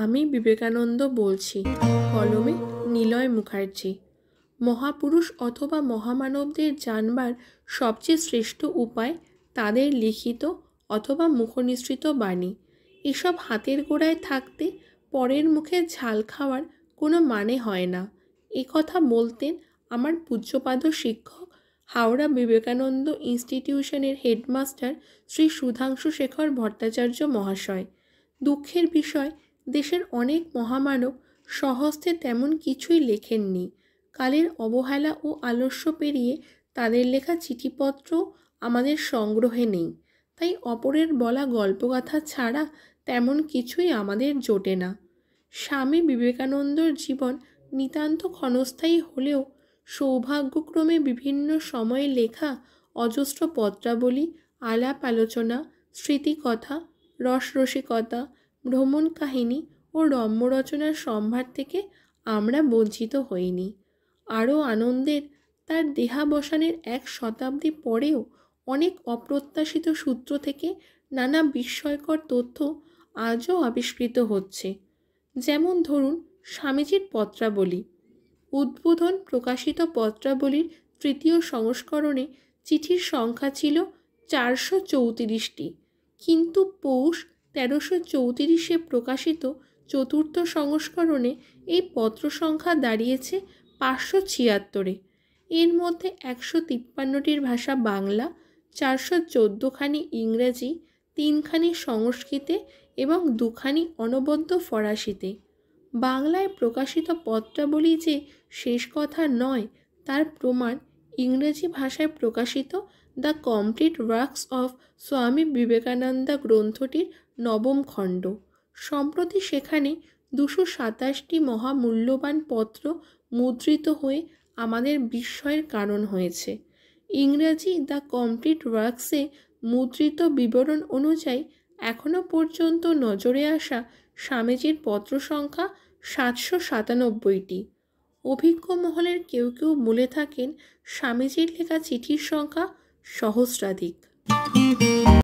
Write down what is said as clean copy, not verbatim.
আমি বিবেকানন্দ বলছি। কলমে নিলয় মুখার্জি। মহাপুরুষ অথবা মহামানবদের জানবার সবচেয়ে শ্রেষ্ঠ উপায় তাদের লিখিত অথবা মুখনিসৃত বাণী। এসব হাতের গোড়ায় থাকতে পরের মুখে ঝাল খাওয়ার কোনো মানে হয় না। এ কথা বলতেন আমার পূজ্যপাদ শিক্ষক, হাওড়া বিবেকানন্দ ইনস্টিটিউশনের হেডমাস্টার শ্রী সুধাংশু শেখর ভট্টাচার্য মহাশয়। দুঃখের বিষয়, দেশের অনেক মহামানব স্বহস্তে তেমন কিছুই লেখেননি। কালের অবহেলা ও আলস্য পেরিয়ে তাদের লেখা চিঠিপত্র আমাদের সংগ্রহে নেই। তাই অপরের বলা গল্পগাথা ছাড়া তেমন কিছুই আমাদের জোটে না। স্বামী বিবেকানন্দর জীবন নিতান্ত ক্ষণস্থায়ী হলেও সৌভাগ্যক্রমে বিভিন্ন সময়ে লেখা অজস্র পত্রাবলী, আলাপ আলোচনা, স্মৃতিকথা, রসরসিকতা, ভ্রমণ কাহিনী ও রম্যরচনার সম্ভার থেকে আমরা বঞ্চিত হইনি। আরও আনন্দের, তার দেহাবসানের 1 শতাব্দী পরেও অনেক অপ্রত্যাশিত সূত্র থেকে নানা বিস্ময়কর তথ্য আজও আবিষ্কৃত হচ্ছে। যেমন ধরুন, স্বামীজির পত্রাবলী। উদ্বোধন প্রকাশিত পত্রাবলীর 3য় সংস্করণে চিঠির সংখ্যা ছিল 434টি, কিন্তু পৌষ 1334-এ প্রকাশিত 4র্থ সংস্করণে এই পত্র সংখ্যা দাঁড়িয়েছে 576-এ। এর মধ্যে 153টির ভাষা বাংলা, 414খানি ইংরেজি, 3খানি সংস্কৃতে এবং 2খানি অনবদ্য ফরাসিতে। বাংলায় প্রকাশিত পত্রাবলী যে শেষ কথা নয়, তার প্রমাণ ইংরেজি ভাষায় প্রকাশিত the complete works of Swami Vivekananda গ্রন্থটির 9ম খণ্ড। সম্প্রতি সেখানে 227টি মহামূল্যবান পত্র মুদ্রিত হয়ে আমাদের বিস্ময়ের কারণ হয়েছে। ইংরেজি দ্য কমপ্লিট ওয়ার্কসে মুদ্রিত বিবরণ অনুযায়ী এখনও পর্যন্ত নজরে আসা স্বামীজির পত্র সংখ্যা 797টি। অভিজ্ঞ মহলের কেউ কেউ বলে থাকেন স্বামীজির লেখা চিঠির সংখ্যা সহস্রাধিক।